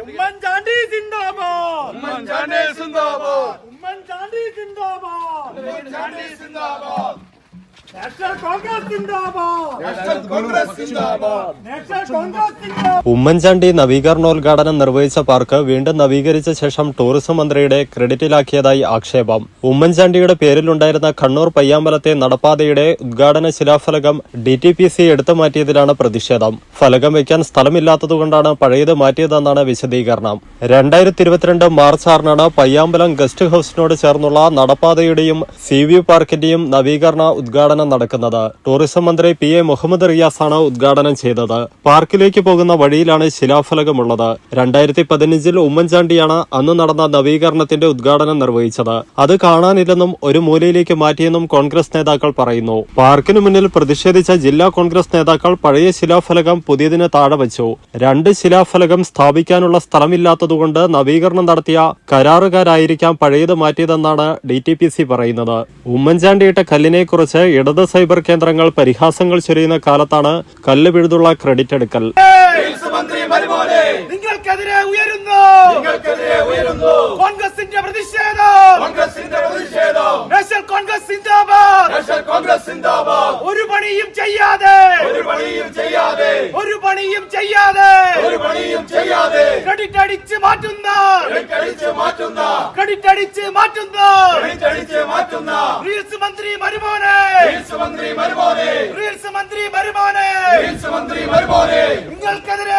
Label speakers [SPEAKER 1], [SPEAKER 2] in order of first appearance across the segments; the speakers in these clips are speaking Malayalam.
[SPEAKER 1] ഉമ്മൻചാണ്ടി സിന്ദാബാദ്.
[SPEAKER 2] ഉമ്മൻചാണ്ടി സിന്ദാബാദ്.
[SPEAKER 1] ഉമ്മൻചാണ്ടി സിന്ദാബാദ്.
[SPEAKER 2] ഉമ്മൻചാണ്ടി സിന്ദാബാദ്.
[SPEAKER 1] നാഷണൽ കോൺഗ്രസ് സിന്ദാബാദ്.
[SPEAKER 2] നാഷണൽ കോൺഗ്രസ് സിന്ദാബാദ്.
[SPEAKER 1] നാഷണൽ കോൺഗ്രസ് സിന്ദാബാദ്.
[SPEAKER 3] ഉമ്മൻചാണ്ടി നവീകരണോദ്ഘാടനം നിർവഹിച്ച പാർക്ക് വീണ്ടും നവീകരിച്ച ശേഷം ടൂറിസം മന്ത്രിയുടെ ക്രെഡിറ്റിലാക്കിയതായി ആക്ഷേപം. ഉമ്മൻചാണ്ടിയുടെ പേരിലുണ്ടായിരുന്ന കണ്ണൂർ പയ്യാമ്പലത്തെ നടപ്പാതയുടെ ഉദ്ഘാടന ശിലാഫലകം DTPC എടുത്തു മാറ്റിയതിലാണ് പ്രതിഷേധം. ഫലകം വയ്ക്കാൻ സ്ഥലമില്ലാത്തതുകൊണ്ടാണ് പഴയത് മാറ്റിയതെന്നാണ് വിശദീകരണം. 2022 മാർച്ച് 6 പയ്യാമ്പലം ഗസ്റ്റ് ഹൌസിനോട് ചേർന്നുള്ള നടപ്പാതയുടെയും സീവ്യൂ പാർക്കിന്റെയും നവീകരണ ഉദ്ഘാടനം നടക്കുന്നത്. ടൂറിസം മന്ത്രി PA മുഹമ്മദ് റിയാസാണ് ഉദ്ഘാടനം ചെയ്തത്. പാർക്കിലേക്ക് പോകുന്ന വഴിയിലാണ് ശിലാഫലകമുള്ളത്. 2015 ഉമ്മൻചാണ്ടിയാണ് അന്ന് നടന്ന നവീകരണത്തിന്റെ ഉദ്ഘാടനം നിർവഹിച്ചത്. അത് കാണാനില്ലെന്നും ഒരു മൂലയിലേക്ക് മാറ്റിയെന്നും കോൺഗ്രസ് നേതാക്കൾ പറയുന്നു. പാർക്കിനു മുന്നിൽ പ്രതിഷേധിച്ച ജില്ലാ കോൺഗ്രസ് നേതാക്കൾ പഴയ ശിലാഫലകം പുതിയതിന് താഴെ വച്ചു. 2 ശിലാഫലകം സ്ഥാപിക്കാനുള്ള സ്ഥലമില്ലാത്തതുകൊണ്ട് നവീകരണം നടത്തിയ കരാറുകാരായിരിക്കാം പഴയത് മാറ്റിയതെന്നാണ് DTPC പറയുന്നത്. ഉമ്മൻചാണ്ടിയിട്ട കല്ലിനെക്കുറിച്ച് ഇടത് സൈബർ കേന്ദ്രങ്ങൾ പരിഹാസങ്ങൾ ചൊരിയുന്ന കാലത്താണ് കല്ല് പിഴുതുള്ള ക്രെഡിറ്റ് എടുക്കൽ.
[SPEAKER 1] നിങ്ങൾക്കെതിരെ ഉയരുന്നു കോൺഗ്രസിന്റെ പ്രതിഷേധം. നാഷണൽ കോൺഗ്രസ് സിന്ദാബാദ്.
[SPEAKER 2] നാഷണൽ കോൺഗ്രസ് സിന്ദാബാദ്.
[SPEAKER 1] ഒരു പണിയും ചെയ്യാതെ ക്രെഡിറ്റ് അടിച്ച് മാറ്റുന്ന റീൽസ് മന്ത്രി മരുമോനെ. നിങ്ങൾക്കെതിരെ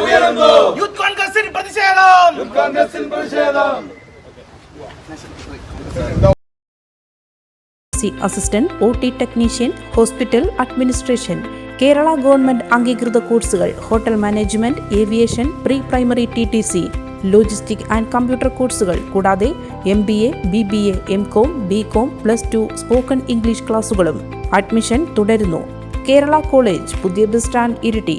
[SPEAKER 1] ഉയരുന്നു യൂത്ത് കോൺഗ്രസിന് പ്രതിഷേധം.
[SPEAKER 4] Assistant, OT technician, hospital administration, Kerala government അംഗീകൃത കോഴ്സുകൾ, hotel management, aviation, pre primary TTC, logistic and computer കോഴ്സുകൾ, കൂടാതെ MBA, BBA, MCOM, BCom, +2 spoken English ക്ലാസുകളും. അഡ്മിഷൻ തുടരുന്നു. കേരള കോളേജ്, പുതിയ ബസ് സ്റ്റാൻഡ്, ഇരിട്ടി.